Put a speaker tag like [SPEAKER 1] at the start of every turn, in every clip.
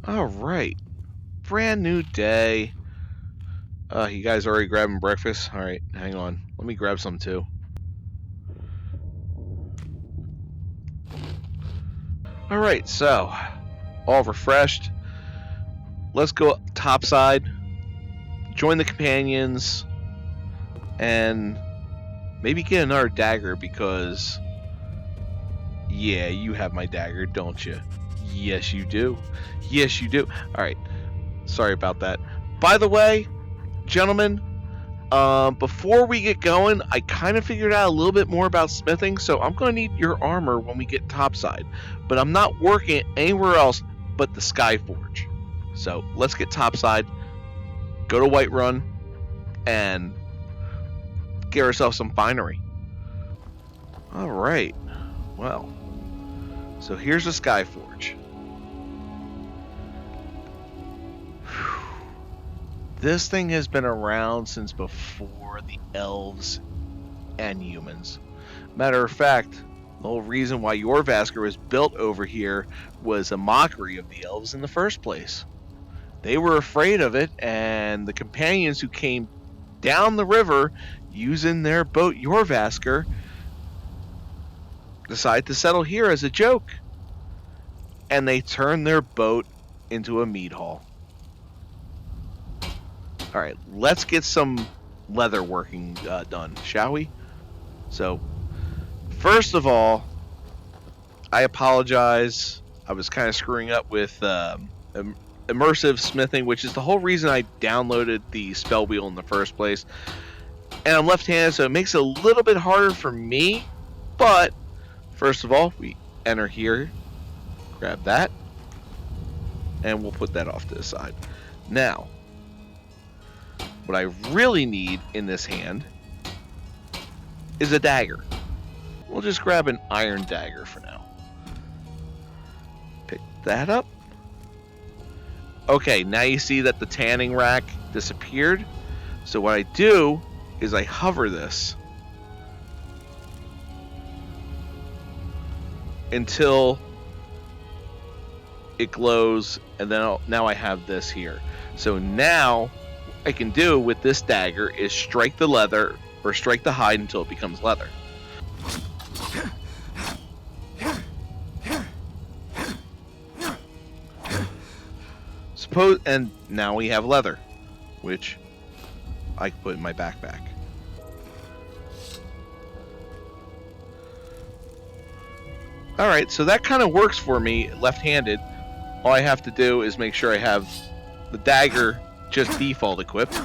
[SPEAKER 1] Alright. Brand new day. You guys already grabbing breakfast? Alright, hang on. Let me grab some too. Alright, so, all refreshed. Let's go topside, join the companions, and maybe get another dagger because, yeah, you have my dagger, don't you? Yes, you do. Yes, you do. Alright, sorry about that. By the way, gentlemen, before we get going, I kind of figured out a little bit more about smithing, so I'm going to need your armor when we get topside. But I'm not working anywhere else but the Skyforge. So let's get topside, go to Whiterun, and get ourselves some finery. Alright, well, so here's the Skyforge. This thing has been around since before the elves and humans. Matter of fact, the whole reason why Jorrvaskr was built over here was a mockery of the elves in the first place. They were afraid of it, and the companions who came down the river using their boat Jorrvaskr decided to settle here as a joke. And they turned their boat into a mead hall. Alright, let's get some leather working done, shall we? So, first of all, I apologize. I was kind of screwing up with Immersive Smithing, which is the whole reason I downloaded the spell wheel in the first place. And I'm left-handed, so it makes it a little bit harder for me. But, first of all, we enter here, grab that, and we'll put that off to the side. Now, what I really need in this hand is a dagger. We'll just grab an iron dagger for now. Pick that up. Okay, now you see that the tanning rack disappeared. So what I do is I hover this until it glows, and then now I have this here. So now I can do with this dagger is strike the leather or strike the hide until it becomes leather. And now we have leather, which I can put in my backpack. Alright, so that kind of works for me left-handed. All I have to do is make sure I have the dagger just default equipped.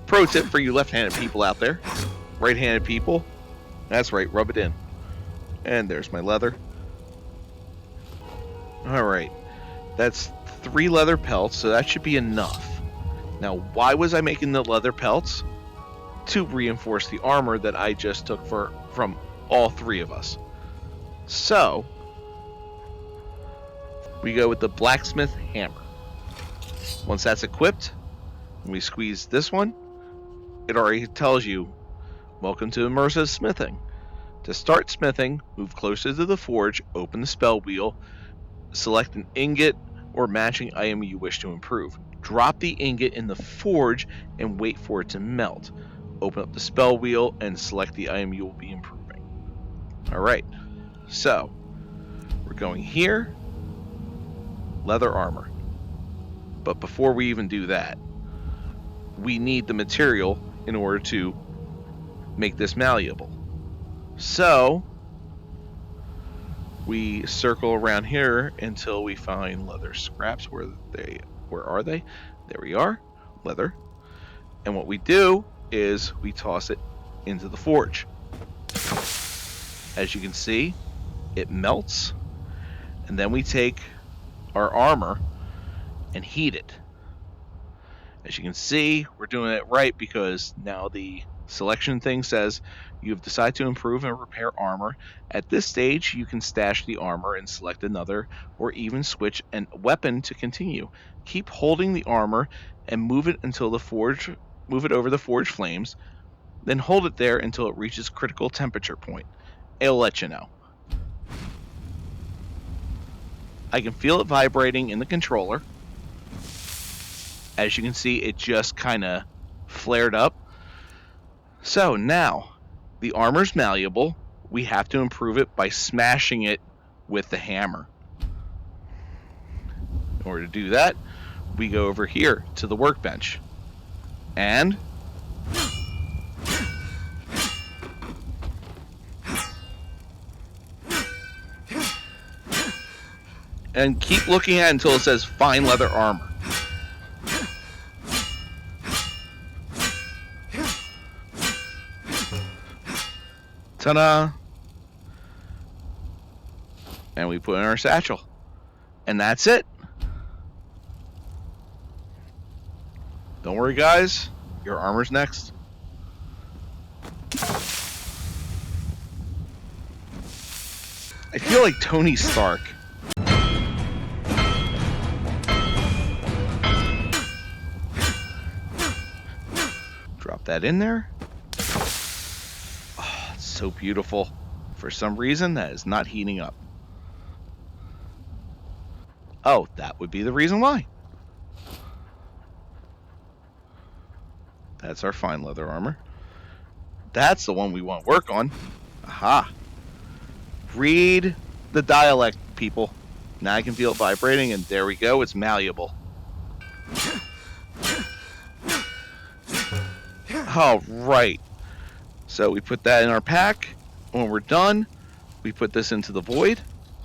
[SPEAKER 1] Pro tip for you left-handed people out there. Right-handed people, that's right, rub it in. And there's my leather. Alright, that's 3 leather pelts, so that should be enough. Now, why was I making the leather pelts? To reinforce the armor that I just took from all 3 of us. So, we go with the blacksmith hammer. Once that's equipped, we squeeze this one. It already tells you, welcome to Immersive Smithing. To start smithing, move closer to the forge, open the spell wheel, select an ingot or matching item you wish to improve. Drop the ingot in the forge and wait for it to melt. Open up the spell wheel and select the item you will be improving. Alright, so we're going here, leather armor. But before we even do that, we need the material in order to make this malleable. So we circle around here until we find leather scraps. Where are they? There we are, leather. And what we do is we toss it into the forge. As you can see, it melts, and then we take our armor and heat it. As you can see, we're doing it right because now the selection thing says you've decided to improve and repair armor. At this stage, you can stash the armor and select another, or even switch a weapon to continue. Keep holding the armor and move it over the forge flames, then hold it there until it reaches critical temperature point. It'll let you know. I can feel it vibrating in the controller. As you can see, it just kind of flared up. So now, the armor's malleable. We have to improve it by smashing it with the hammer. In order to do that, we go over here to the workbench. And keep looking at it until it says fine leather armor. Ta-da! And we put in our satchel. And that's it. Don't worry, guys. Your armor's next. I feel like Tony Stark. Drop that in there. Oh, it's so beautiful. For some reason, that is not heating up. Oh, that would be the reason why. That's our fine leather armor. That's the one we want to work on. Aha. Read the dialect, people. Now I can feel it vibrating, and there we go. It's malleable. All right. So we put that in our pack. When we're done, we put this into the void.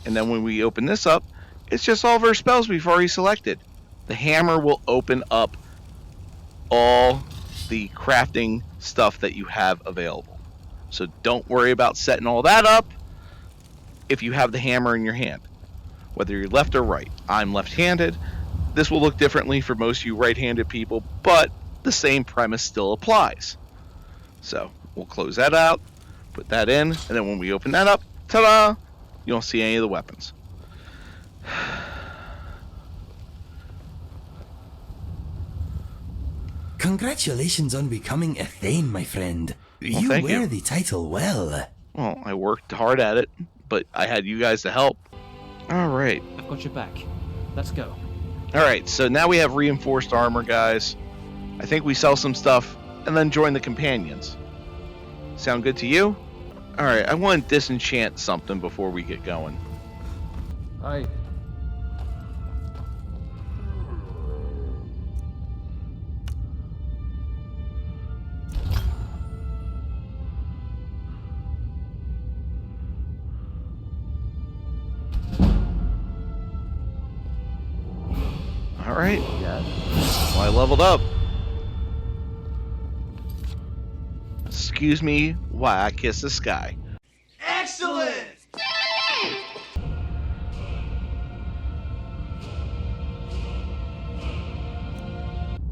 [SPEAKER 1] And then when we open this up, it's just all of our spells we've already selected. The hammer will open up all the crafting stuff that you have available. So don't worry about setting all that up if you have the hammer in your hand, whether you're left or right. I'm left-handed. This will look differently for most of you right-handed people, but the same premise still applies. So we'll close that out, put that in, and then when we open that up, ta-da, you don't see any of the weapons.
[SPEAKER 2] Congratulations on becoming a Thane, my friend.
[SPEAKER 1] Well,
[SPEAKER 2] you
[SPEAKER 1] thank
[SPEAKER 2] wear
[SPEAKER 1] you.
[SPEAKER 2] the title well.
[SPEAKER 1] Well, I worked hard at it, but I had you guys to help. All right.
[SPEAKER 3] I've got your back. Let's go.
[SPEAKER 1] All right, so now we have reinforced armor, guys. I think we sell some stuff and then join the companions. Sound good to you? All right, I want to disenchant something before we get going.
[SPEAKER 3] Hi.
[SPEAKER 1] All right.
[SPEAKER 3] Yeah.
[SPEAKER 1] Well, I leveled up. Excuse me while I kiss the sky.
[SPEAKER 4] Excellent!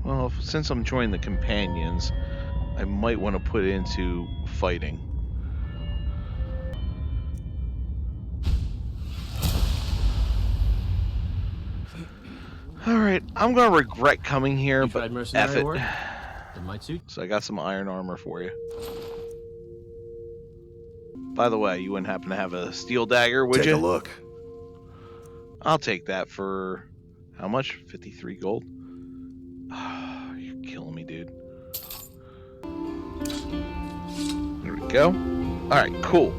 [SPEAKER 1] Well, since I'm joining the companions, I might want to put it into fighting. Alright, I'm going to regret coming here,
[SPEAKER 3] You
[SPEAKER 1] but
[SPEAKER 3] tried mercenary
[SPEAKER 1] F it.
[SPEAKER 3] work? It might suit.
[SPEAKER 1] So I got some iron armor for you. By the way, you wouldn't happen to have a steel dagger, would
[SPEAKER 4] Take
[SPEAKER 1] you?
[SPEAKER 4] a look.
[SPEAKER 1] I'll take that for... how much? 53 gold? You're killing me, dude. There we go. Alright, cool.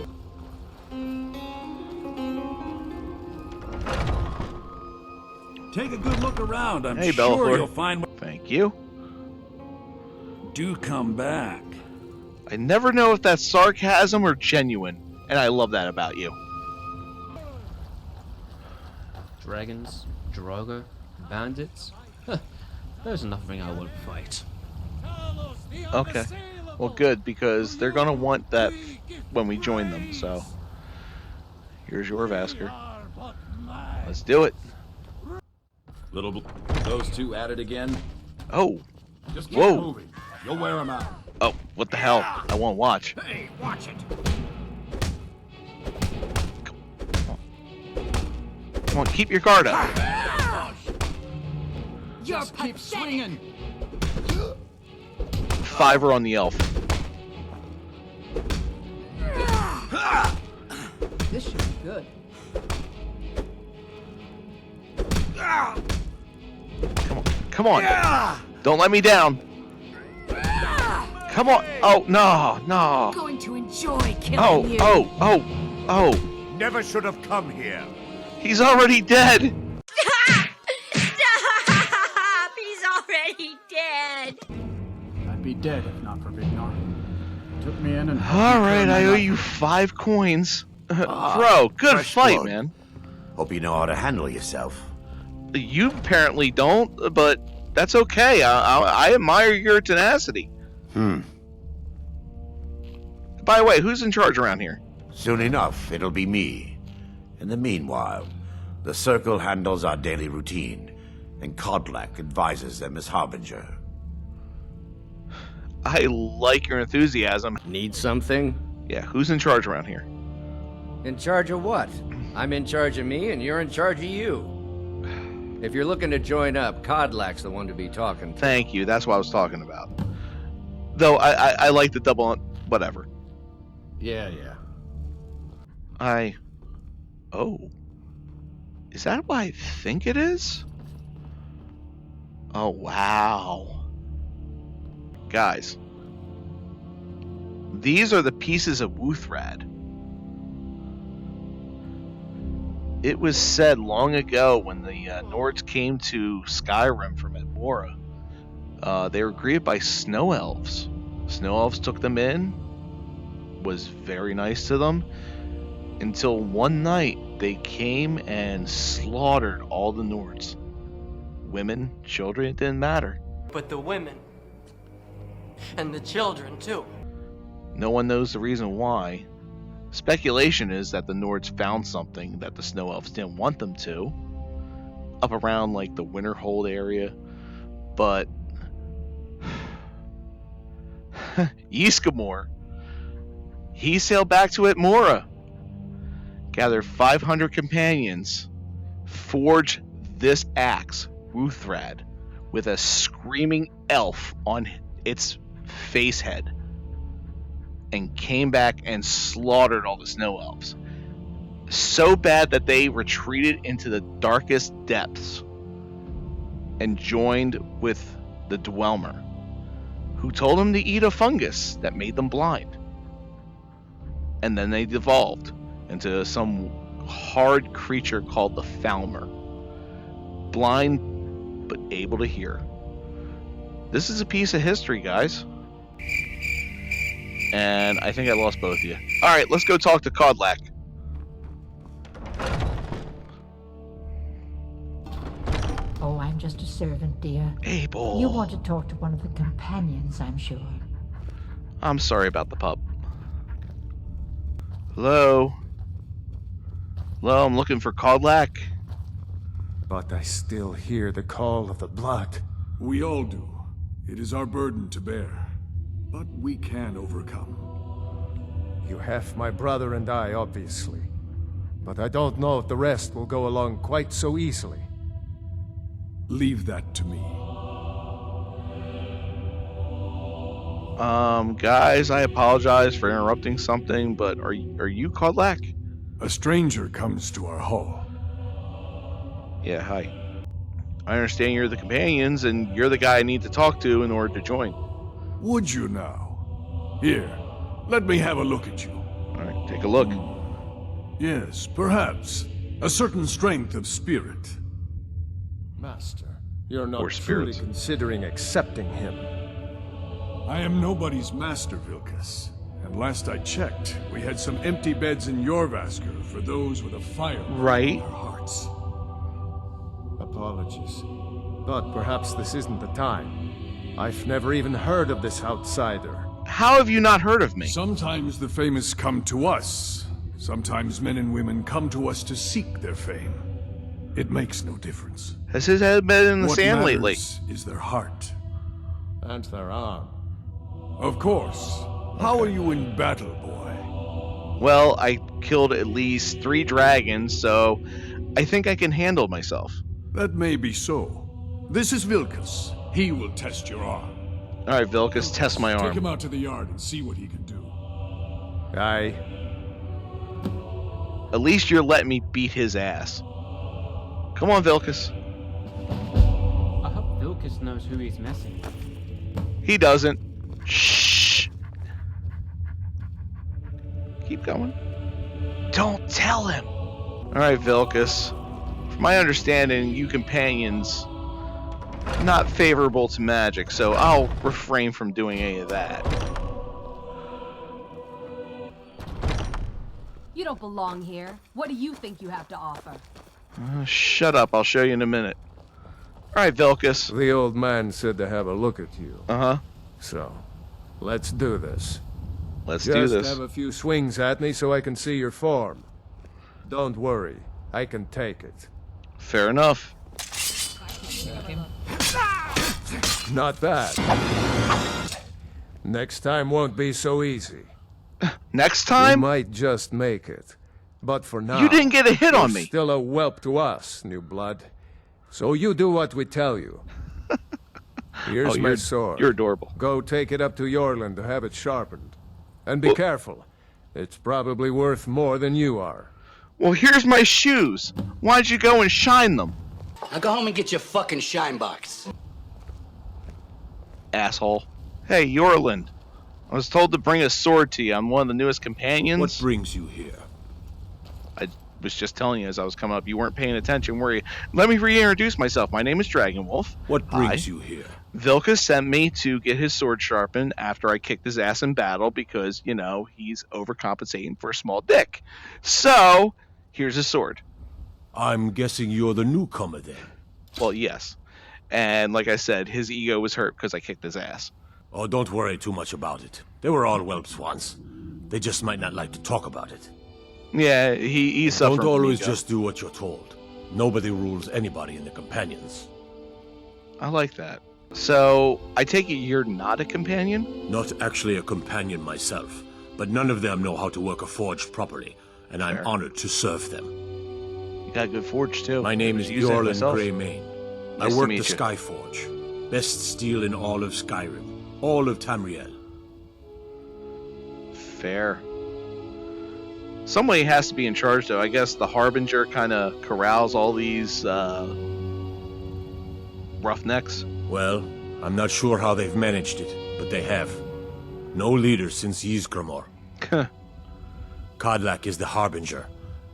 [SPEAKER 5] Take a good look around. I'm
[SPEAKER 1] Hey,
[SPEAKER 5] sure
[SPEAKER 1] Bellathor.
[SPEAKER 5] you'll find.
[SPEAKER 1] Thank you.
[SPEAKER 5] Do come back.
[SPEAKER 1] I never know if that's sarcasm or genuine, and I love that about you.
[SPEAKER 3] Dragons, Draugr, bandits. There's nothing I won't fight.
[SPEAKER 1] Okay. Well, good, because they're going to want that when we join them, so... here's your Vasker. Let's do it.
[SPEAKER 5] Those two at it again.
[SPEAKER 1] Oh.
[SPEAKER 5] Just keep
[SPEAKER 1] Whoa.
[SPEAKER 5] moving. You'll wear them out.
[SPEAKER 1] Oh, what the hell? I want to watch.
[SPEAKER 5] Hey, watch it.
[SPEAKER 1] Come on, keep your guard up.
[SPEAKER 5] Just keep swinging.
[SPEAKER 1] 5 on the elf.
[SPEAKER 6] This should be good.
[SPEAKER 1] Come on. Don't let me down. Come on. Oh, no, no.
[SPEAKER 4] I'm going to enjoy killing you.
[SPEAKER 1] Oh.
[SPEAKER 6] Never should have come here.
[SPEAKER 1] He's already dead.
[SPEAKER 4] Stop! He's already dead.
[SPEAKER 5] I'd be dead if not for Vignar. Took me in and...
[SPEAKER 1] All right, I owe you 5 coins. Bro, good
[SPEAKER 6] fresh
[SPEAKER 1] fight,
[SPEAKER 6] blood.
[SPEAKER 1] man.
[SPEAKER 6] Hope you know how to handle yourself.
[SPEAKER 1] You apparently don't, but that's okay. I admire your tenacity. By the way, who's in charge around here?
[SPEAKER 6] Soon enough, it'll be me. In the meanwhile, the Circle handles our daily routine, and Kodlak advises them as Harbinger.
[SPEAKER 1] I like your enthusiasm.
[SPEAKER 7] Need something?
[SPEAKER 1] Yeah, who's in charge around here?
[SPEAKER 7] In charge of what? I'm in charge of me, and you're in charge of you. If you're looking to join up, Kodlak's the one to be talking to.
[SPEAKER 1] Thank you. That's what I was talking about. Though I like the double. Whatever.
[SPEAKER 7] Yeah.
[SPEAKER 1] Oh. Is that what I think it is? Oh, wow. Guys. These are the pieces of Wuthrad. It was said long ago when the Nords came to Skyrim from Edmora, they were greeted by snow elves. Snow elves took them in, was very nice to them, until one night they came and slaughtered all the Nords. Women, children, it didn't matter.
[SPEAKER 8] But the women and the children too.
[SPEAKER 1] No one knows the reason why. Speculation is that the Nords found something that the Snow Elves didn't want them to, up around like the Winterhold area, but Yskamor, he sailed back to Edmora, gathered 500 companions, forged this axe, Wuthrad, with a screaming elf on its face head, and came back and slaughtered all the snow elves. So bad that they retreated into the darkest depths and joined with the Dwemer, who told them to eat a fungus that made them blind. And then they devolved into some hard creature called the Falmer, blind but able to hear. This is a piece of history, guys. And I think I lost both of you. Alright, let's go talk to Kodlak.
[SPEAKER 9] Oh, I'm just a servant, dear.
[SPEAKER 1] Abel.
[SPEAKER 9] You want to talk to one of the companions, I'm sure.
[SPEAKER 1] I'm sorry about the pup. Hello? Hello, I'm looking for Kodlak.
[SPEAKER 10] But I still hear the call of the blood.
[SPEAKER 11] We all do. It is our burden to bear. But we can overcome.
[SPEAKER 10] You have my brother and I, obviously. But I don't know if the rest will go along quite so easily.
[SPEAKER 11] Leave that to me.
[SPEAKER 1] Guys, I apologize for interrupting something, but are you Kodlak?
[SPEAKER 11] A stranger comes to our hall.
[SPEAKER 1] Yeah, hi. I understand you're the companions, and you're the guy I need to talk to in order to join.
[SPEAKER 11] Would you now? Here, let me have a look at you.
[SPEAKER 1] Alright, take a look.
[SPEAKER 11] Yes, perhaps. A certain strength of spirit.
[SPEAKER 10] Master, you're not
[SPEAKER 1] Or
[SPEAKER 10] truly
[SPEAKER 1] spirits.
[SPEAKER 10] considering accepting him.
[SPEAKER 11] I am nobody's master, Vilkas. And last I checked, we had some empty beds in Jorvaskr for those with a fire
[SPEAKER 1] Right.
[SPEAKER 11] in their hearts.
[SPEAKER 10] Apologies. But perhaps this isn't the time. I've never even heard of this outsider.
[SPEAKER 1] How have you not heard of me?
[SPEAKER 11] Sometimes the famous come to us. Sometimes men and women come to us to seek their fame. It makes no difference.
[SPEAKER 1] Has his head been in the
[SPEAKER 11] What
[SPEAKER 1] sand
[SPEAKER 11] matters
[SPEAKER 1] lately?
[SPEAKER 11] is their heart.
[SPEAKER 10] And their arm.
[SPEAKER 11] Of course. How are you in battle, boy?
[SPEAKER 1] Well, I killed at least 3 dragons, so I think I can handle myself.
[SPEAKER 11] That may be so. This is Vilkas. He will test your arm.
[SPEAKER 1] Alright, Vilkas, test my
[SPEAKER 11] Take
[SPEAKER 1] arm.
[SPEAKER 11] him out to the yard and see what he can do.
[SPEAKER 10] Aye.
[SPEAKER 1] At least you're letting me beat his ass. Come on, Vilkas.
[SPEAKER 3] I hope Vilkas Vilkas knows who he's messing with.
[SPEAKER 1] He doesn't. Shh. Keep going. Don't tell him. Alright, Vilkas. From my understanding, you companions not favorable to magic, so I'll refrain from doing any of that.
[SPEAKER 4] You don't belong here. What do you think you have to offer?
[SPEAKER 1] Shut up, I'll show you in a minute. Alright, Vilkas.
[SPEAKER 10] The old man said to have a look at you.
[SPEAKER 1] Uh-huh.
[SPEAKER 10] So, let's do this.
[SPEAKER 1] Let's do this.
[SPEAKER 10] Just have a few swings at me so I can see your form. Don't worry, I can take it.
[SPEAKER 1] Fair enough.
[SPEAKER 10] Not bad. Next time won't be so easy.
[SPEAKER 1] Next time?
[SPEAKER 10] You might just make it. But for now,
[SPEAKER 1] you didn't get a hit on me.
[SPEAKER 10] You're still a whelp to us, new blood. So you do what we tell you. Here's my sword.
[SPEAKER 1] You're adorable.
[SPEAKER 10] Go take it up to Yorland to have it sharpened. And be careful. It's probably worth more than you are.
[SPEAKER 1] Well, here's my shoes. Why'd you go and shine them?
[SPEAKER 12] Now go home and get your fucking shine box.
[SPEAKER 1] Asshole. Hey, Yorland. I was told to bring a sword to you. I'm one of the newest companions.
[SPEAKER 11] What brings you here?
[SPEAKER 1] I was just telling you as I was coming up. You weren't paying attention, were you? Let me reintroduce myself. My name is Dragonwulf.
[SPEAKER 11] What brings you here?
[SPEAKER 1] Vilkas sent me to get his sword sharpened after I kicked his ass in battle because, you know, he's overcompensating for a small dick. So, here's his sword.
[SPEAKER 11] I'm guessing you're the newcomer then.
[SPEAKER 1] Well, yes. And like I said, his ego was hurt because I kicked his ass.
[SPEAKER 11] Oh, don't worry too much about it. They were all whelps once. They just might not like to talk about it.
[SPEAKER 1] Yeah, he's suffering.
[SPEAKER 11] Don't always just do what you're told. Nobody rules anybody in the companions.
[SPEAKER 1] I like that. So, I take it you're not a companion?
[SPEAKER 11] Not actually a companion myself, but none of them know how to work a forge properly, and I'm honored to serve them.
[SPEAKER 1] You got a good forge, too.
[SPEAKER 11] My name is Yorland Greymane. I
[SPEAKER 1] Nice to
[SPEAKER 11] work
[SPEAKER 1] meet
[SPEAKER 11] the
[SPEAKER 1] you.
[SPEAKER 11] Skyforge. Best steel in all of Skyrim. All of Tamriel.
[SPEAKER 1] Fair. Somebody has to be in charge, though. I guess the Harbinger kind of corrals all these, roughnecks.
[SPEAKER 11] Well, I'm not sure how they've managed it, but they have. No leader since Ysgramor. Kodlak is the Harbinger,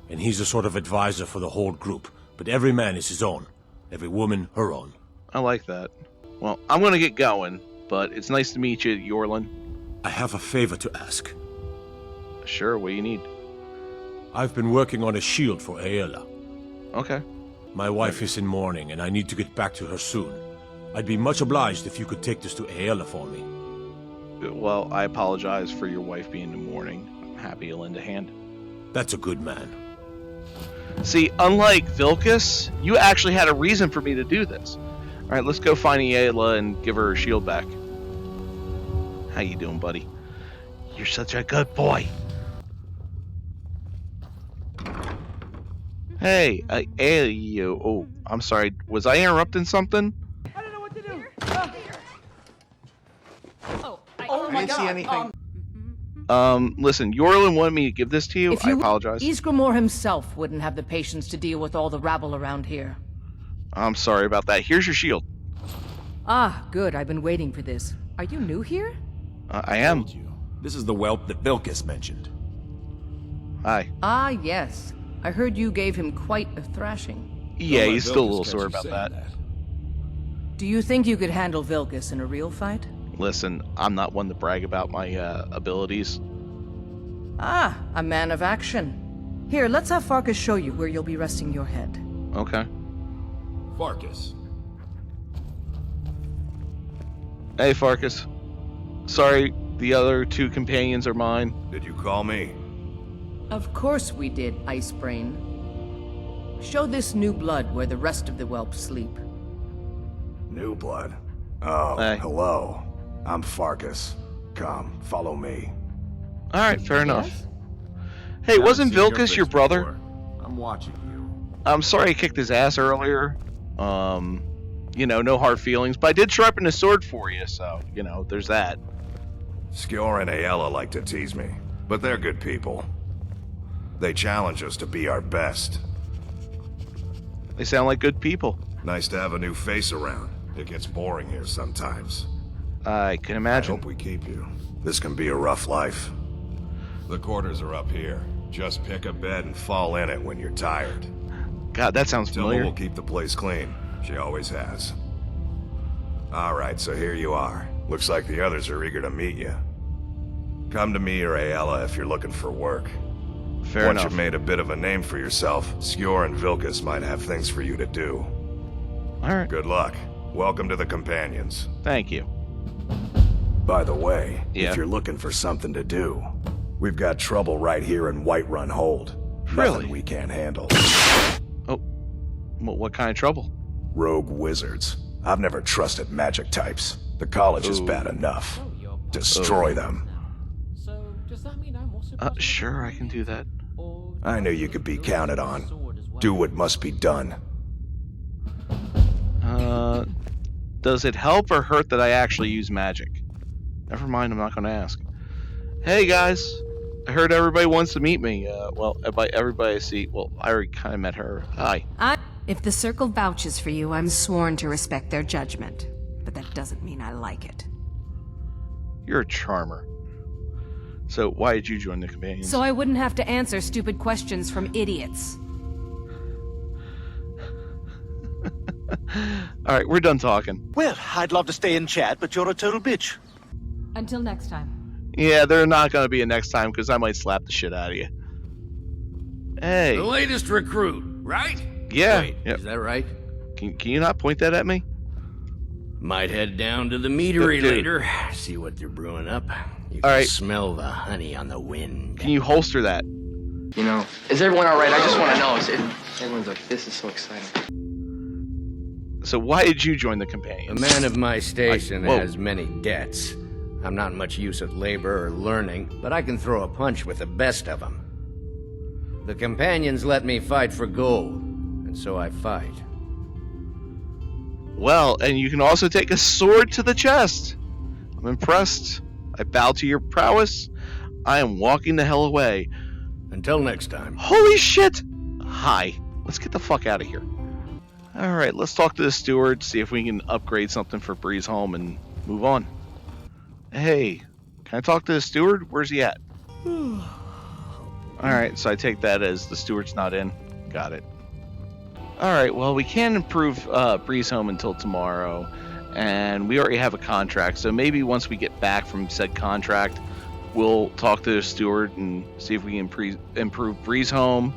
[SPEAKER 11] and he's a sort of advisor for the whole group, but every man is his own. Every woman, her own.
[SPEAKER 1] I like that. Well, I'm gonna get going, but it's nice to meet you, Yorland.
[SPEAKER 11] I have a favor to ask.
[SPEAKER 1] Sure, what do you need?
[SPEAKER 11] I've been working on a shield for Aela.
[SPEAKER 1] Okay.
[SPEAKER 11] My wife is in mourning, and I need to get back to her soon. I'd be much obliged if you could take this to Aela for me.
[SPEAKER 1] Well, I apologize for your wife being in mourning. I'm happy to lend a hand.
[SPEAKER 11] That's a good man.
[SPEAKER 1] See, unlike Vilkas, you actually had a reason for me to do this. Alright, let's go find Aela and give her her shield back. How you doing, buddy? You're such a good boy. Hey, Aela, oh, I'm sorry. Was I interrupting something?
[SPEAKER 12] Oh my God. See anything.
[SPEAKER 1] Listen, Yorland wanted me to give this to you. I apologize.
[SPEAKER 13] Ysgramor himself wouldn't have the patience to deal with all the rabble around here.
[SPEAKER 1] I'm sorry about that. Here's your shield.
[SPEAKER 13] Ah, good. I've been waiting for this. Are you new here?
[SPEAKER 1] I am.
[SPEAKER 14] This is the whelp that Vilkas mentioned.
[SPEAKER 1] Hi.
[SPEAKER 13] Ah, yes. I heard you gave him quite a thrashing.
[SPEAKER 1] Yeah, he's still a little sore about that.
[SPEAKER 13] Do you think you could handle Vilkas in a real fight?
[SPEAKER 1] Listen, I'm not one to brag about my abilities.
[SPEAKER 13] Ah, a man of action. Here, let's have Farkas show you where you'll be resting your head.
[SPEAKER 1] Okay.
[SPEAKER 14] Farkas.
[SPEAKER 1] Hey, Farkas. Sorry, the other two companions are mine.
[SPEAKER 15] Did you call me?
[SPEAKER 13] Of course we did, Icebrain. Show this new blood where the rest of the whelps sleep.
[SPEAKER 15] New blood? Oh,
[SPEAKER 1] hey.
[SPEAKER 15] Hello. I'm Farkas. Come, follow me.
[SPEAKER 1] Alright, fair enough. Hey, wasn't Vilkas your brother?
[SPEAKER 14] I'm watching you.
[SPEAKER 1] I'm sorry I kicked his ass earlier. You know, no hard feelings, but I did sharpen his sword for you, so, you know, there's that.
[SPEAKER 15] Skjor and Aela like to tease me, but they're good people. They challenge us to be our best.
[SPEAKER 1] They sound like good people.
[SPEAKER 15] Nice to have a new face around. It gets boring here sometimes.
[SPEAKER 1] I can
[SPEAKER 15] I
[SPEAKER 1] imagine.
[SPEAKER 15] hope we keep you. This can be a rough life. The quarters are up here. Just pick a bed and fall in it when you're tired.
[SPEAKER 1] God, that sounds
[SPEAKER 15] Tilma
[SPEAKER 1] familiar.
[SPEAKER 15] will keep the place clean. She always has. Alright, so here you are. Looks like the others are eager to meet you. Come to me or Ayala if you're looking for work.
[SPEAKER 1] Fair
[SPEAKER 15] Once
[SPEAKER 1] enough.
[SPEAKER 15] you've made a bit of a name for yourself, Skjor and Vilkas might have things for you to do.
[SPEAKER 1] Alright.
[SPEAKER 15] Good luck. Welcome to the Companions.
[SPEAKER 1] Thank you.
[SPEAKER 15] By the way,
[SPEAKER 1] Yeah.
[SPEAKER 15] if you're looking for something to do, we've got trouble right here in Whiterun Hold.
[SPEAKER 1] Really?
[SPEAKER 15] Nothing we can't handle.
[SPEAKER 1] Oh, what kind of trouble?
[SPEAKER 15] Rogue wizards. I've never trusted magic types. The college is bad enough. Destroy them.
[SPEAKER 3] So, does that mean I'm also
[SPEAKER 1] Sure, I can do that.
[SPEAKER 15] I knew you could be counted on. Do what must be done.
[SPEAKER 1] Does it help or hurt that I actually use magic? Never mind, I'm not going to ask. Hey guys, I heard everybody wants to meet me. Well, by everybody I see, well, I already kind of met her. Hi.
[SPEAKER 16] If the Circle vouches for you, I'm sworn to respect their judgment. But that doesn't mean I like it.
[SPEAKER 1] You're a charmer. So why did you join the Companions?
[SPEAKER 4] So I wouldn't have to answer stupid questions from idiots.
[SPEAKER 1] Alright, we're done talking.
[SPEAKER 12] Well, I'd love to stay and chat, but you're a total bitch.
[SPEAKER 4] Until next time.
[SPEAKER 1] Yeah, they're not going to be a next time because I might slap the shit out of you. Hey.
[SPEAKER 7] The latest recruit, right?
[SPEAKER 1] Yeah.
[SPEAKER 7] Wait,
[SPEAKER 1] Yep.
[SPEAKER 7] is that right?
[SPEAKER 1] Can you not point that at me?
[SPEAKER 7] Might head down to the meadery
[SPEAKER 1] Dude.
[SPEAKER 7] later, see what they're brewing up. You
[SPEAKER 1] All
[SPEAKER 7] can
[SPEAKER 1] right.
[SPEAKER 7] smell the honey on the wind.
[SPEAKER 1] Can you holster that?
[SPEAKER 8] You know, is everyone all right? I just want to know. Everyone's like, this is so exciting.
[SPEAKER 1] So why did you join the Companions?
[SPEAKER 7] A man of my station
[SPEAKER 1] Whoa.
[SPEAKER 7] has many debts. I'm not much use at labor or learning, but I can throw a punch with the best of them. The Companions let me fight for gold, and so I fight.
[SPEAKER 1] Well, and you can also take a sword to the chest. I'm impressed. I bow to your prowess. I am walking the hell away.
[SPEAKER 7] Until next time.
[SPEAKER 1] Holy shit! Hi. Let's get the fuck out of here. Alright, let's talk to the steward, see if we can upgrade something for Breezehome and move on. Hey, can I talk to the steward? Where's he at? Alright, so I take that as the steward's not in. Got it. Alright, well, we can't improve Breezehome until tomorrow, and we already have a contract, so maybe once we get back from said contract, we'll talk to the steward and see if we can improve Breezehome.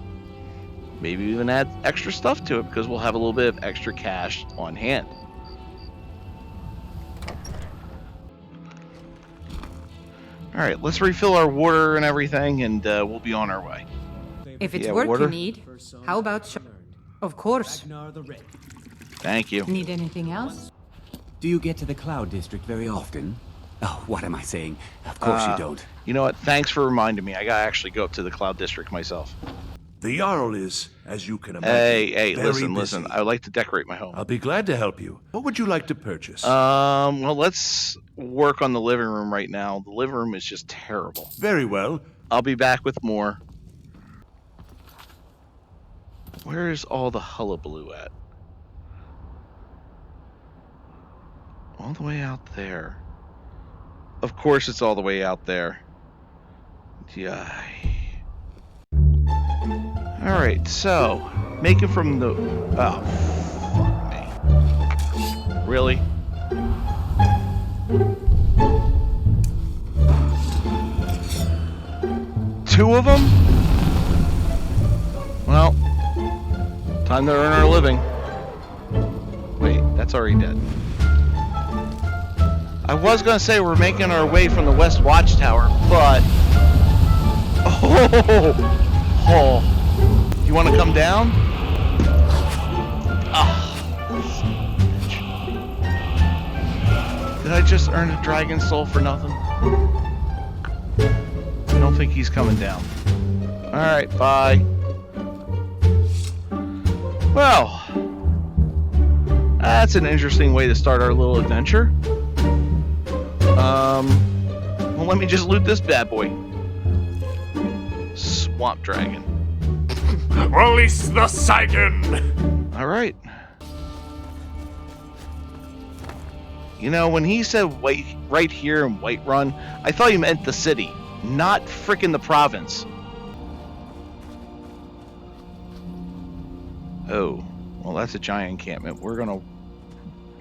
[SPEAKER 1] Maybe even add extra stuff to it, because we'll have a little bit of extra cash on hand. Alright, let's refill our water and everything, and we'll be on our way.
[SPEAKER 13] If it's
[SPEAKER 1] Yeah,
[SPEAKER 13] work
[SPEAKER 1] water?
[SPEAKER 13] you need, how about Of course.
[SPEAKER 1] Thank you.
[SPEAKER 4] Need anything else?
[SPEAKER 2] Do you get to the Cloud District very often? Oh, what am I saying? Of course you don't.
[SPEAKER 1] You know what? Thanks for reminding me. I gotta actually go up to the Cloud District myself.
[SPEAKER 17] The Jarl is, as you can imagine,
[SPEAKER 1] Hey,
[SPEAKER 17] very
[SPEAKER 1] listen.
[SPEAKER 17] busy.
[SPEAKER 1] I would like to decorate my home.
[SPEAKER 17] I'll be glad to help you. What would you like to purchase?
[SPEAKER 1] Well, let's work on the living room right now. The living room is just terrible.
[SPEAKER 17] Very well.
[SPEAKER 1] I'll be back with more. Where's all the hullabaloo at? All the way out there. Of course it's all the way out there. Yeah. Alright, so, making from the... Oh, fuck me. Really? Two of them? Well, time to earn our living. Wait, that's already dead. I was gonna say we're making our way from the West Watchtower, but... Oh! You want to come down? Did I just earn a dragon soul for nothing? I don't think he's coming down. Alright, bye. Well, that's an interesting way to start our little adventure. Well, let me just loot this bad boy. Swamp dragon.
[SPEAKER 15] Release the Saigon!
[SPEAKER 1] Alright. You know, when he said right here in Whiterun, I thought he meant the city, not frickin' the province. Oh, well, that's a giant encampment. We're gonna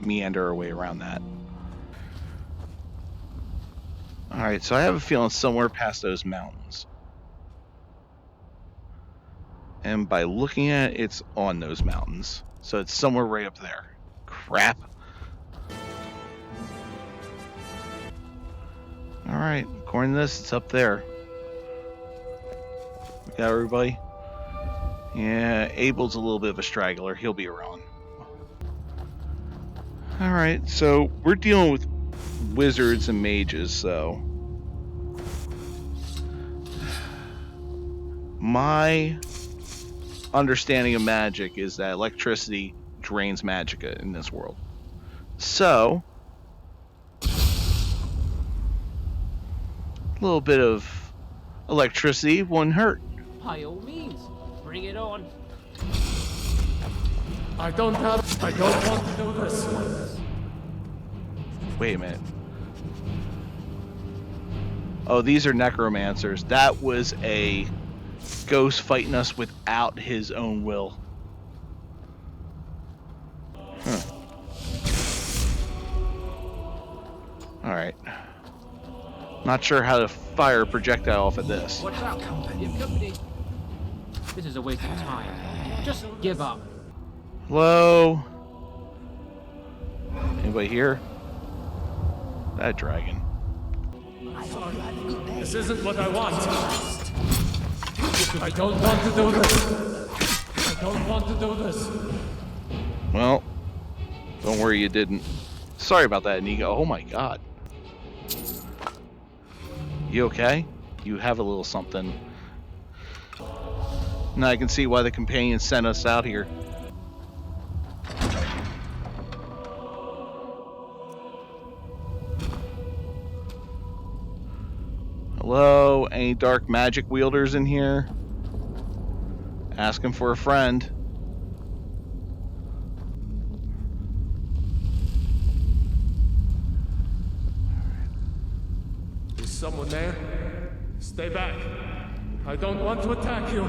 [SPEAKER 1] meander our way around that. Alright, so I have a feeling somewhere past those mountains. And by looking at it, it's on those mountains. So it's somewhere right up there. Crap. Alright, according to this, it's up there. We got everybody? Yeah, Abel's a little bit of a straggler. He'll be around. Alright, so we're dealing with wizards and mages, so... My understanding of magic is that electricity drains magicka in this world. So... a little bit of electricity wouldn't hurt.
[SPEAKER 3] By all means, bring it on.
[SPEAKER 5] I don't want to do this.
[SPEAKER 1] Wait a minute. Oh, these are necromancers. That was a ghost fighting us without his own will. Huh. Alright. Not sure how to fire a projectile off of this.
[SPEAKER 3] Watch out, you have company. This is a waste of time. Just give up.
[SPEAKER 1] Hello? Anybody here? That dragon.
[SPEAKER 5] This isn't what I want. I don't want to do this. I don't want to do this.
[SPEAKER 1] Well, don't worry, you didn't. Sorry about that, Inigo. Oh my god. You okay? You have a little something. Now I can see why the companions sent us out here. Hello? Any dark magic wielders in here? Asking for a friend.
[SPEAKER 5] Is someone there? Stay back. I don't want to attack you.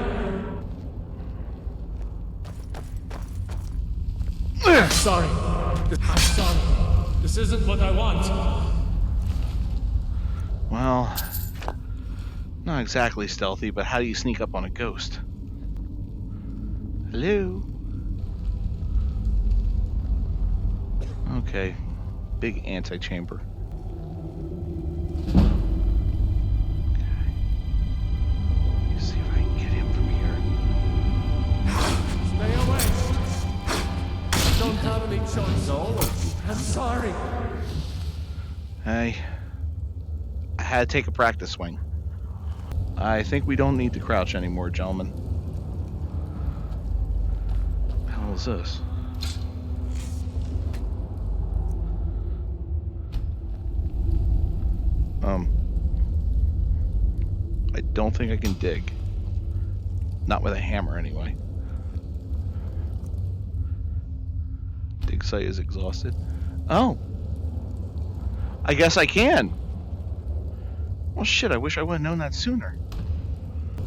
[SPEAKER 5] I'm sorry. I'm sorry. This isn't what I want.
[SPEAKER 1] Well, not exactly stealthy, but how do you sneak up on a ghost? Hello? Okay. Big antechamber. Okay. Let's see if I can get him from here.
[SPEAKER 5] Stay away. I don't have any choice. I'm sorry.
[SPEAKER 1] Hey. I had to take a practice swing. I think we don't need to crouch anymore, gentlemen. What the hell is this? I don't think I can dig. Not with a hammer, anyway. Dig site is exhausted. Oh! I guess I can! Well, shit, I wish I would have known that sooner.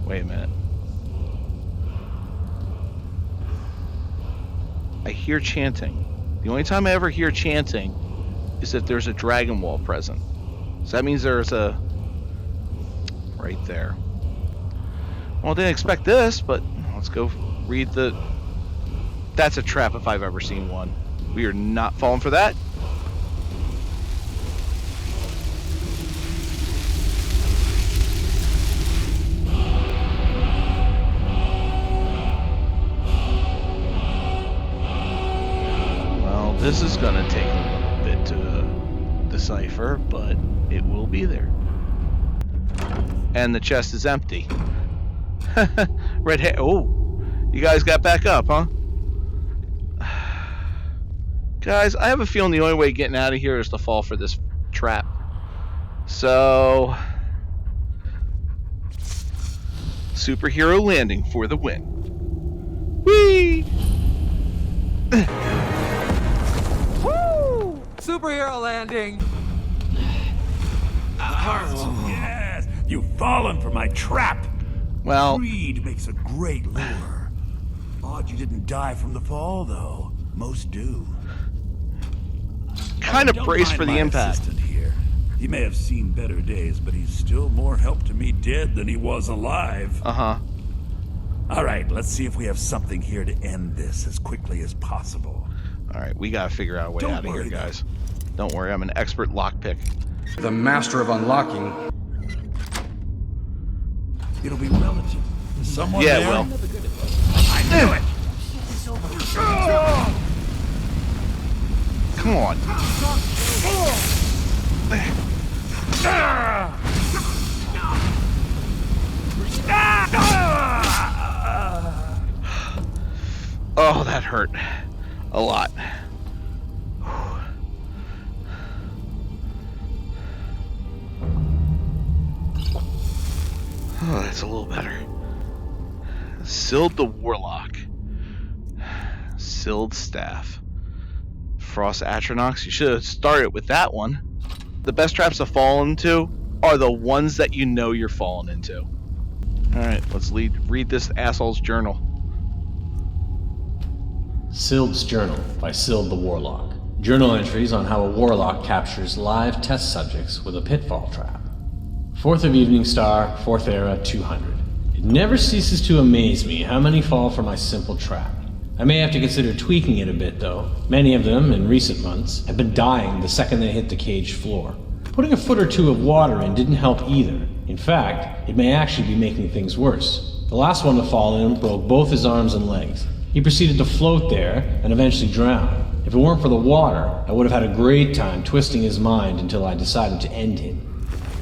[SPEAKER 1] Wait a minute. I hear chanting. The only time I ever hear chanting is if there's a Dragonwulf present. So that means there's a... right there. Well, I didn't expect this, but let's go read the... That's a trap if I've ever seen one. We are not falling for that. This is gonna take a bit to decipher, but it will be there. And the chest is empty. Red hair. Oh, you guys got back up, huh? Guys, I have a feeling the only way getting out of here is to fall for this trap. So, superhero landing for the win. Whee!
[SPEAKER 5] superhero landing!
[SPEAKER 17] Yes, you've fallen for my trap.
[SPEAKER 1] Well,
[SPEAKER 17] Greed makes a great lure. Odd you didn't die from the fall, though. Most do.
[SPEAKER 1] kind of
[SPEAKER 17] Don't
[SPEAKER 1] braced
[SPEAKER 17] mind
[SPEAKER 1] for the
[SPEAKER 17] my
[SPEAKER 1] impact.
[SPEAKER 17] assistant here. He may have seen better days, but he's still more help to me dead than he was alive.
[SPEAKER 1] Uh-huh.
[SPEAKER 17] All right, let's see if we have something here to end this as quickly as possible.
[SPEAKER 1] All right, we gotta figure out a way out of here, guys. Don't worry, I'm an expert lockpick.
[SPEAKER 18] The master of unlocking.
[SPEAKER 17] It'll be relative. Someone
[SPEAKER 1] Yeah,
[SPEAKER 17] there?
[SPEAKER 1] well.
[SPEAKER 17] I knew it!
[SPEAKER 1] Come on. Oh, that hurt. A lot. Oh, that's a little better. Sild the Warlock. Sild Staff. Frost Atronox. You should have started with that one. The best traps to fall into are the ones that you know you're falling into. Alright, let's read this asshole's journal.
[SPEAKER 19] Sild's Journal by Sild the Warlock. Journal entries on how a warlock captures live test subjects with a pitfall trap. 4th of Evening Star, 4th Era, 200. It never ceases to amaze me how many fall for my simple trap. I may have to consider tweaking it a bit though. Many of them, in recent months, have been dying the second they hit the caged floor. Putting a foot or two of water in didn't help either. In fact, it may actually be making things worse. The last one to fall in broke both his arms and legs. He proceeded to float there and eventually drown. If it weren't for the water, I would have had a great time twisting his mind until I decided to end him.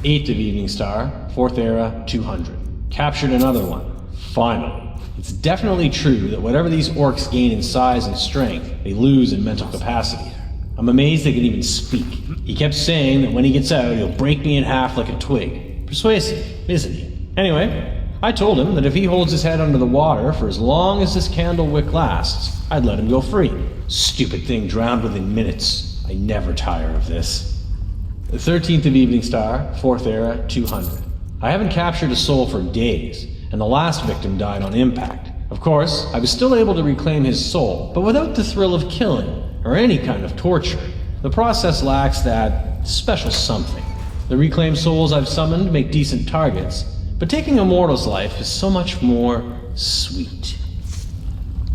[SPEAKER 19] 8th of Evening Star, 4th Era, 200. Captured another one. Finally. It's definitely true that whatever these orcs gain in size and strength, they lose in mental capacity. I'm amazed they can even speak. He kept saying that when he gets out, he'll break me in half like a twig. Persuasive, isn't he? Anyway, I told him that if he holds his head under the water for as long as this candle wick lasts, I'd let him go free. Stupid thing drowned within minutes. I never tire of this. The 13th of Evening Star, 4th Era, 200. I haven't captured a soul for days, and the last victim died on impact. Of course, I was still able to reclaim his soul, but without the thrill of killing, or any kind of torture. The process lacks that special something. The reclaimed souls I've summoned make decent targets, but taking a mortal's life is so much more sweet.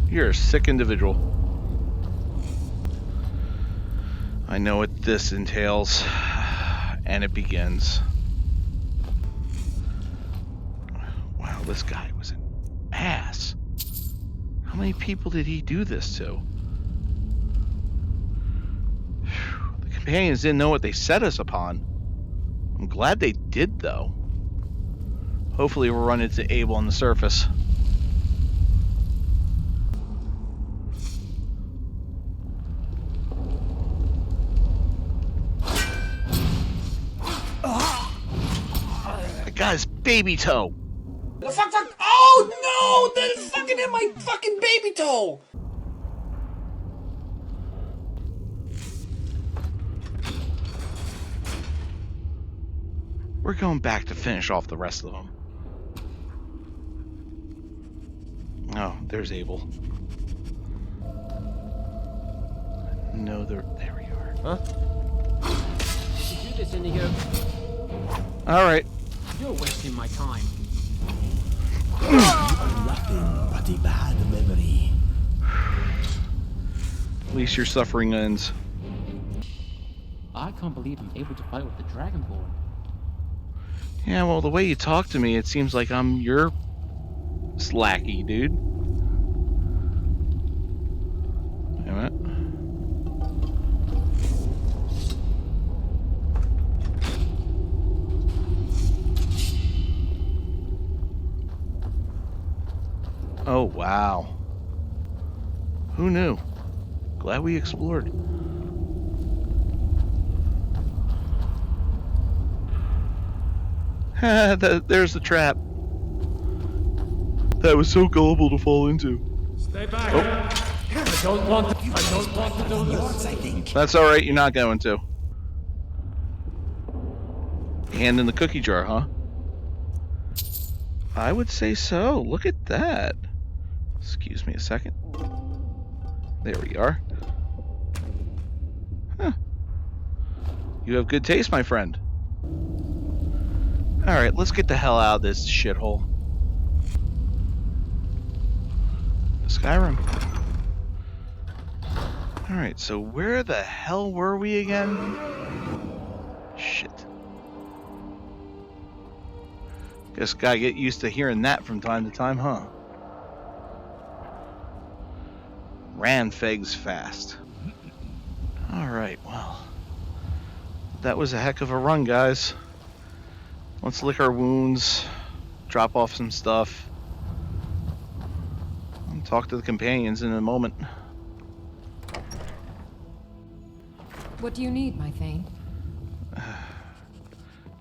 [SPEAKER 1] You're a sick individual. I know what this entails, and it begins. Wow, this guy was an ass. How many people did he do this to? The companions didn't know what they set us upon. I'm glad they did, though. Hopefully we'll run into Abel on the surface. I got his baby toe.
[SPEAKER 5] Oh no! That fucking hit my fucking baby toe!
[SPEAKER 1] We're going back to finish off the rest of them. Oh, there's Abel. No, there we are.
[SPEAKER 3] Huh? You do this, Inigo.
[SPEAKER 1] Alright.
[SPEAKER 3] You're wasting my time.
[SPEAKER 17] Nothing but a bad memory.
[SPEAKER 1] At least your suffering ends.
[SPEAKER 3] I can't believe I'm able to fight with the Dragonborn.
[SPEAKER 1] Yeah, well, the way you talk to me, it seems like I'm your slacky, dude. Wait a minute. Oh, wow. Who knew? Glad we explored. There's the trap. That was so gullible to fall into.
[SPEAKER 5] Stay back.
[SPEAKER 1] Oh.
[SPEAKER 5] I don't want to do this.
[SPEAKER 2] I think.
[SPEAKER 1] That's alright, you're not going to. Hand in the cookie jar, huh? I would say so. Look at that. Excuse me a second. There we are. Huh. You have good taste, my friend. Alright, let's get the hell out of this shithole. Skyrim. Alright, so where the hell were we again? Shit. Guess gotta get used to hearing that from time to time, huh? Ran Fegs fast. Alright, well. That was a heck of a run, guys. Let's lick our wounds, drop off some stuff. I'll talk to the companions in a moment.
[SPEAKER 4] What do you need, my Thane?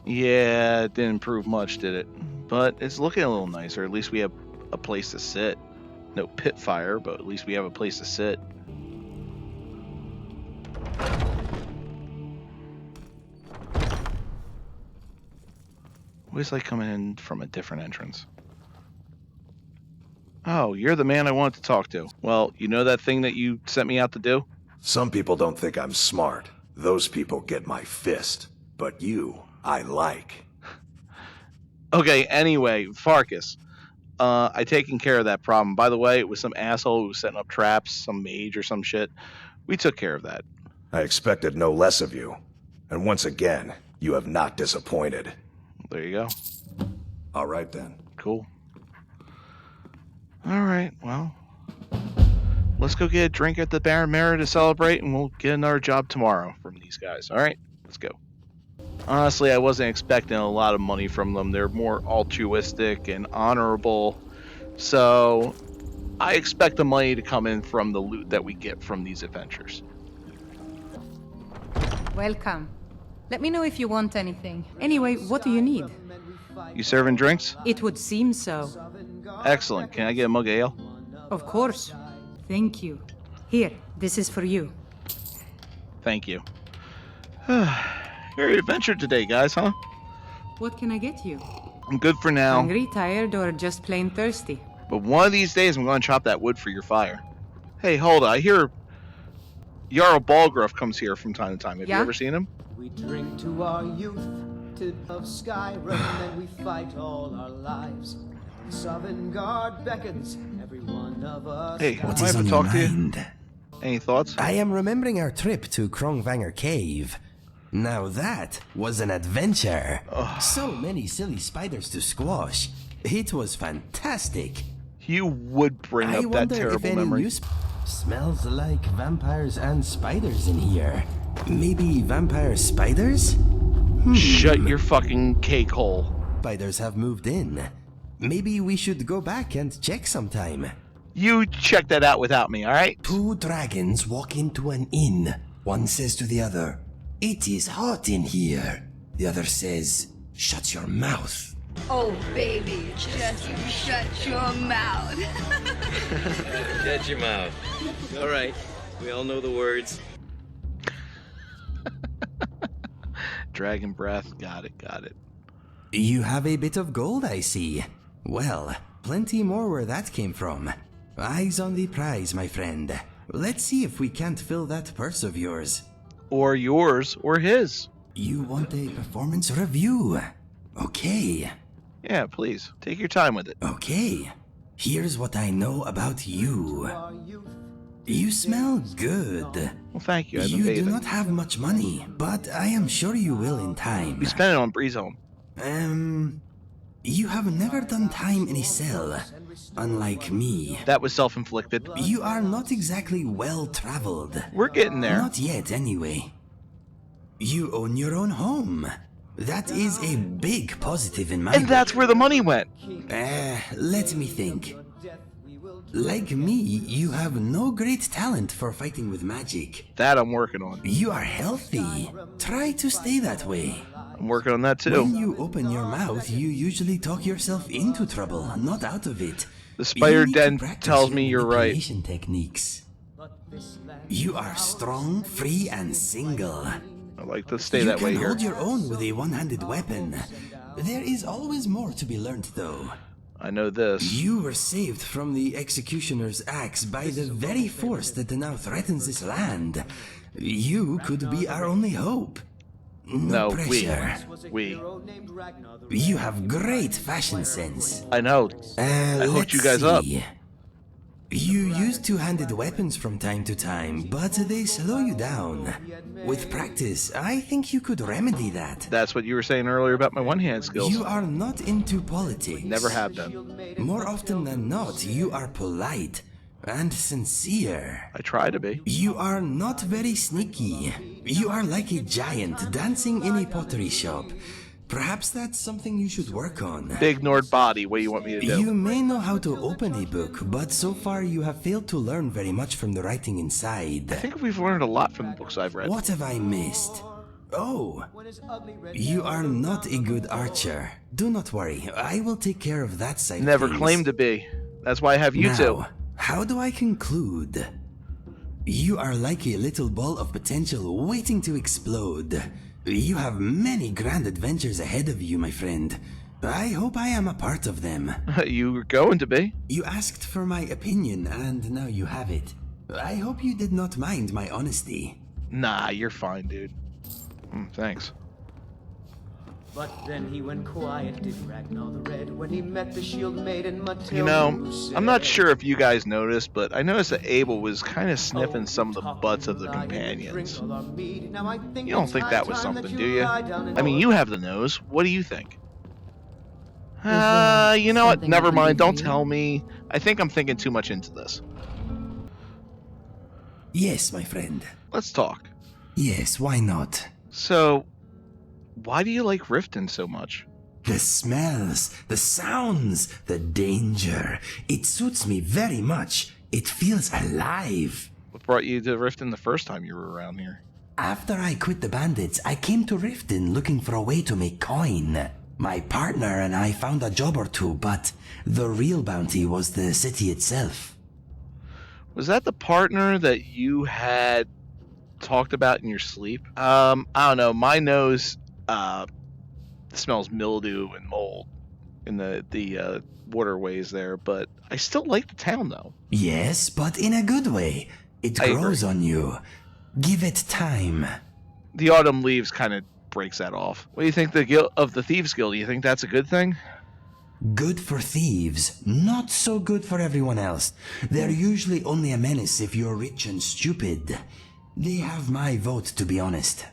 [SPEAKER 1] Yeah, it didn't improve much, did it? But it's looking a little nicer. At least we have a place to sit. No pit fire, but at least we have a place to sit. Always like coming in from a different entrance. Oh, you're the man I wanted to talk to. Well, you know that thing that you sent me out to do?
[SPEAKER 15] Some people don't think I'm smart. Those people get my fist. But you, I like.
[SPEAKER 1] Okay, anyway, Farkas. I taken care of that problem. By the way, it was some asshole who was setting up traps, some mage or some shit. We took care of that.
[SPEAKER 15] I expected no less of you. And once again, you have not disappointed.
[SPEAKER 1] There you go.
[SPEAKER 15] All right, then.
[SPEAKER 1] Cool. All right, well. Let's go get a drink at the Baron Mara to celebrate, and we'll get another job tomorrow from these guys. All right? Let's go. Honestly, I wasn't expecting a lot of money from them. They're more altruistic and honorable. So, I expect the money to come in from the loot that we get from these adventures.
[SPEAKER 20] Welcome. Let me know if you want anything. Anyway, what do you need?
[SPEAKER 1] You serving drinks?
[SPEAKER 20] It would seem so.
[SPEAKER 1] Excellent. Can I get a mug of ale?
[SPEAKER 20] Of course. Thank you. Here, this is for you.
[SPEAKER 1] Thank you. Very adventure today, guys, huh?
[SPEAKER 20] What can I get you?
[SPEAKER 1] I'm good for now.
[SPEAKER 20] Hungry, tired, or just plain thirsty?
[SPEAKER 1] But one of these days, I'm going to chop that wood for your fire. Hey, hold on. I hear Jarl Balgruuf comes here from time to time. Have you ever seen him?
[SPEAKER 5] We drink to our youth, to of Skyrim, and we fight all our lives. Sovngarde beckons every one of us.
[SPEAKER 1] Hey,
[SPEAKER 21] what
[SPEAKER 1] I
[SPEAKER 21] is
[SPEAKER 1] have
[SPEAKER 21] on
[SPEAKER 1] to
[SPEAKER 21] your
[SPEAKER 1] talk to you.
[SPEAKER 21] mind?
[SPEAKER 1] Any thoughts?
[SPEAKER 21] I am remembering our trip to Krongvanger Cave. Now that was an adventure. So many silly spiders to squash. It was fantastic.
[SPEAKER 1] You would bring up that terrible memory.
[SPEAKER 21] Smells like vampires and spiders in here. Maybe vampire spiders?
[SPEAKER 1] Shut your fucking cake hole.
[SPEAKER 21] Spiders have moved in. Maybe we should go back and check sometime.
[SPEAKER 1] You check that out without me, alright?
[SPEAKER 21] Two dragons walk into an inn. One says to the other, "It is hot in here." The other says, "Shut your mouth."
[SPEAKER 22] Oh, baby, just you shut your mouth.
[SPEAKER 23] Shut your mouth. All right, we all know the words.
[SPEAKER 1] Dragon breath, got it.
[SPEAKER 21] You have a bit of gold, I see. Well, plenty more where that came from. Eyes on the prize, my friend. Let's see if we can't fill that purse of yours.
[SPEAKER 1] Or yours, or his.
[SPEAKER 21] You want a performance review? Okay.
[SPEAKER 1] Yeah, please. Take your time with it.
[SPEAKER 21] Okay. Here's what I know about you. You smell good.
[SPEAKER 1] Well, thank you. I've been
[SPEAKER 21] You
[SPEAKER 1] bathing.
[SPEAKER 21] do not have much money, but I am sure you will in time.
[SPEAKER 1] We spent it on Breezehome.
[SPEAKER 21] You have never done time in a cell, unlike me.
[SPEAKER 1] That was self-inflicted.
[SPEAKER 21] You are not exactly well-traveled.
[SPEAKER 1] We're getting there.
[SPEAKER 21] Not yet, anyway. You own your own home. That is a big positive in my
[SPEAKER 1] And that's where the money went.
[SPEAKER 21] Let me think. Like me, you have no great talent for fighting with magic.
[SPEAKER 1] That I'm working on.
[SPEAKER 21] You are healthy. Try to stay that way.
[SPEAKER 1] I'm working on that too.
[SPEAKER 21] When you open your mouth, you usually talk yourself into trouble, not out of it.
[SPEAKER 1] The spider
[SPEAKER 21] You need to
[SPEAKER 1] den
[SPEAKER 21] practice
[SPEAKER 1] tells
[SPEAKER 21] your
[SPEAKER 1] me you're right.
[SPEAKER 21] manipulation techniques. You are strong, free, and single.
[SPEAKER 1] I like to stay
[SPEAKER 21] You
[SPEAKER 1] that way
[SPEAKER 21] can
[SPEAKER 1] here.
[SPEAKER 21] hold your own with a one-handed weapon. There is always more to be learned, though.
[SPEAKER 1] I know this.
[SPEAKER 21] You were saved from the executioner's axe by the very force that now threatens this land. You could be our only hope. No pressure.
[SPEAKER 1] we.
[SPEAKER 21] You have great fashion sense.
[SPEAKER 1] I know. I hooked you guys up.
[SPEAKER 21] You use two-handed weapons from time to time, but they slow you down. With practice, I think you could remedy that.
[SPEAKER 1] That's what you were saying earlier about my one-hand skills.
[SPEAKER 21] You are not into politics.
[SPEAKER 1] Never have been.
[SPEAKER 21] More often than not, you are polite and sincere.
[SPEAKER 1] I try to be.
[SPEAKER 21] You are not very sneaky. You are like a giant dancing in a pottery shop. Perhaps that's something you should work on.
[SPEAKER 1] Big ignored body, what do you want me to do?
[SPEAKER 21] You may know how to open a book, but so far you have failed to learn very much from the writing inside.
[SPEAKER 1] I think we've learned a lot from the books I've read.
[SPEAKER 21] What have I missed? Oh, you are not a good archer. Do not worry, I will take care of that side.
[SPEAKER 1] Never claimed to be. That's why I have you two.
[SPEAKER 21] How do I conclude? You are like a little ball of potential waiting to explode. You have many grand adventures ahead of you, my friend. I hope I am a part of them.
[SPEAKER 1] You were going to be.
[SPEAKER 21] You asked for my opinion, and now you have it. I hope you did not mind my honesty.
[SPEAKER 1] Nah, you're fine, dude. Thanks.
[SPEAKER 5] But then he went quiet, did Ragnar the Red, when he met the shield maiden Matilda.
[SPEAKER 1] You know, I'm not sure if you guys noticed, but I noticed that Abel was kind of sniffing some of the butts of the companions. You don't think that was something, do you? I mean, you have the nose. What do you think? You know what? Never mind. Don't tell me. I think I'm thinking too much into this.
[SPEAKER 21] Yes, my friend.
[SPEAKER 1] Let's talk.
[SPEAKER 21] Yes, why not?
[SPEAKER 1] So, why do you like Riften so much?
[SPEAKER 21] The smells, the sounds, the danger. It suits me very much. It feels alive.
[SPEAKER 1] What brought you to Riften the first time you were around here?
[SPEAKER 21] After I quit the bandits, I came to Riften looking for a way to make coin. My partner and I found a job or two, but the real bounty was the city itself.
[SPEAKER 1] Was that the partner that you had talked about in your sleep? I don't know. My nose smells mildew and mold in the waterways there, but I still like the town though.
[SPEAKER 21] Yes, but in a good way. It grows on you. Give it time.
[SPEAKER 1] The autumn leaves kind of breaks that off. What do you think of the Thieves Guild? Do you think that's a good thing?
[SPEAKER 21] Good for thieves, not so good for everyone else. They're usually only a menace if you're rich and stupid. They have my vote, to be honest.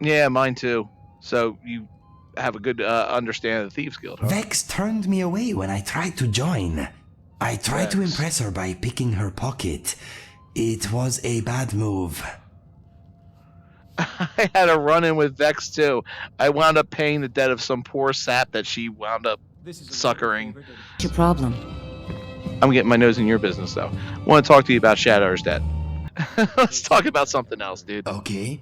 [SPEAKER 1] Yeah, mine too. So you have a good understanding of the Thieves Guild, huh?
[SPEAKER 21] Vex turned me away when I tried to join. I tried to impress her by picking her pocket. It was a bad move.
[SPEAKER 1] I had a run-in with Vex too. I wound up paying the debt of some poor sap that she wound up suckering.
[SPEAKER 4] What's your problem?
[SPEAKER 1] I'm getting my nose in your business though. I want to talk to you about Shadow's debt. Let's talk about something else, dude.
[SPEAKER 21] Okay.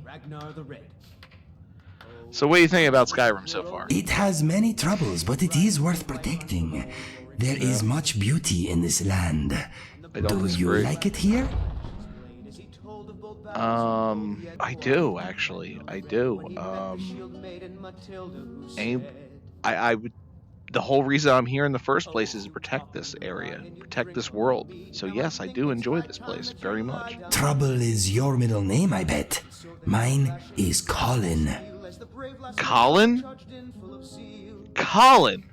[SPEAKER 1] So what do you think about Skyrim so far?
[SPEAKER 21] It has many troubles, but it is worth protecting. There is much beauty in this land. Do you like it here?
[SPEAKER 1] I do actually. I do. I would. The whole reason I'm here in the first place is to protect this area, protect this world. So yes, I do enjoy this place very much.
[SPEAKER 21] Trouble is your middle name, I bet. Mine is Colin.
[SPEAKER 1] Colin? Colin?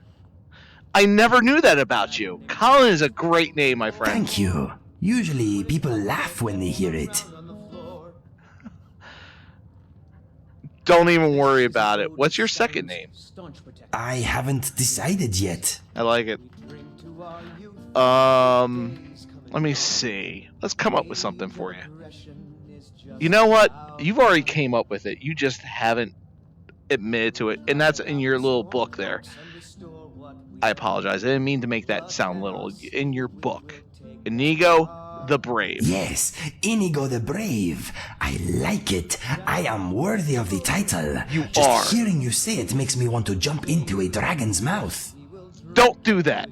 [SPEAKER 1] I never knew that about you. Colin is a great name, my friend.
[SPEAKER 21] Thank you. Usually people laugh when they hear it.
[SPEAKER 1] Don't even worry about it. What's your second name?
[SPEAKER 21] I haven't decided yet.
[SPEAKER 1] I like it. Let me see. Let's come up with something for you. You know what? You've already came up with it. You just haven't admitted to it. And that's in your little book there. I apologize. I didn't mean to make that sound little. In your book. Inigo the Brave.
[SPEAKER 21] Yes, Inigo the Brave. I like it. I am worthy of the title.
[SPEAKER 1] You
[SPEAKER 21] Just
[SPEAKER 1] are.
[SPEAKER 21] Hearing you say it makes me want to jump into a dragon's mouth.
[SPEAKER 1] Don't do that.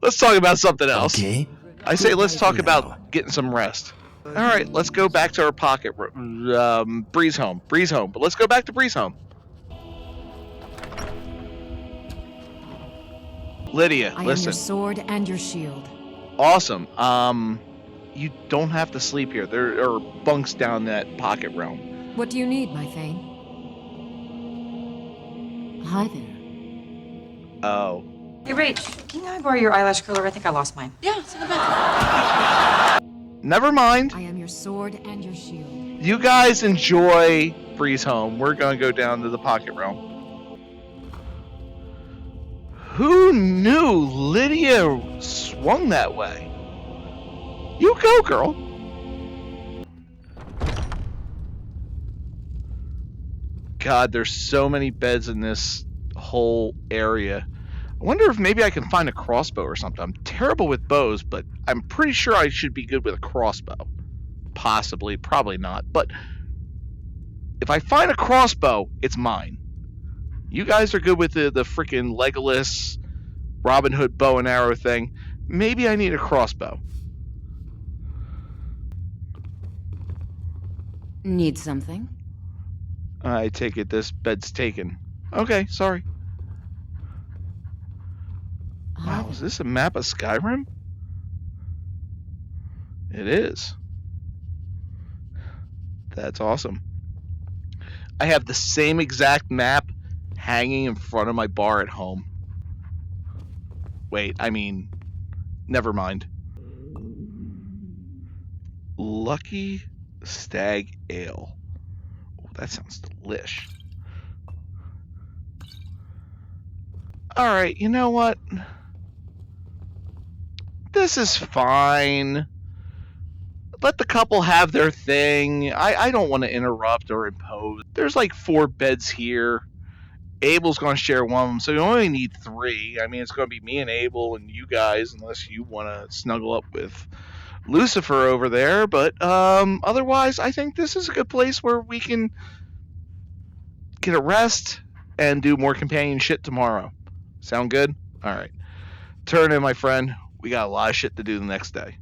[SPEAKER 1] Let's talk about something else.
[SPEAKER 21] Okay.
[SPEAKER 1] I say let's talk about getting some rest. All right, let's go back to our pocket. Breezehome. But let's go back to Breezehome. Lydia,
[SPEAKER 4] I
[SPEAKER 1] listen.
[SPEAKER 4] am your sword and your shield.
[SPEAKER 1] Awesome. You don't have to sleep here. There are bunks down that pocket realm.
[SPEAKER 4] What do you need, my Thane?
[SPEAKER 6] Hi there.
[SPEAKER 1] Oh.
[SPEAKER 6] Hey, Rach, can I borrow your eyelash curler? I think I lost mine. Yeah, it's in the back.
[SPEAKER 1] Never mind.
[SPEAKER 4] I am your sword and your shield.
[SPEAKER 1] You guys enjoy Breezehome. We're going to go down to the pocket realm. Who knew Lydia swung that way? You go, girl. God, there's so many beds in this whole area. I wonder if maybe I can find a crossbow or something. I'm terrible with bows, but I'm pretty sure I should be good with a crossbow. Possibly, probably not. But if I find a crossbow, it's mine. You guys are good with the freaking Legolas, Robin Hood bow and arrow thing. Maybe I need a crossbow.
[SPEAKER 6] Need something?
[SPEAKER 1] I take it this bed's taken. Okay, sorry. Wow, is this a map of Skyrim? It is. That's awesome. I have the same exact map hanging in front of my bar at home. Wait, I mean, never mind. Lucky Stag Ale. Oh, that sounds delish. Alright, you know what? This is fine. Let the couple have their thing. I don't want to interrupt or impose. There's like 4 beds here. Abel's going to share one of them, so you only need 3. I mean, it's going to be me and Abel and you guys, unless you want to snuggle up with Lucifer over there. But otherwise, I think this is a good place where we can get a rest and do more companion shit tomorrow. Sound good? All right. Turn in, my friend. We got a lot of shit to do the next day.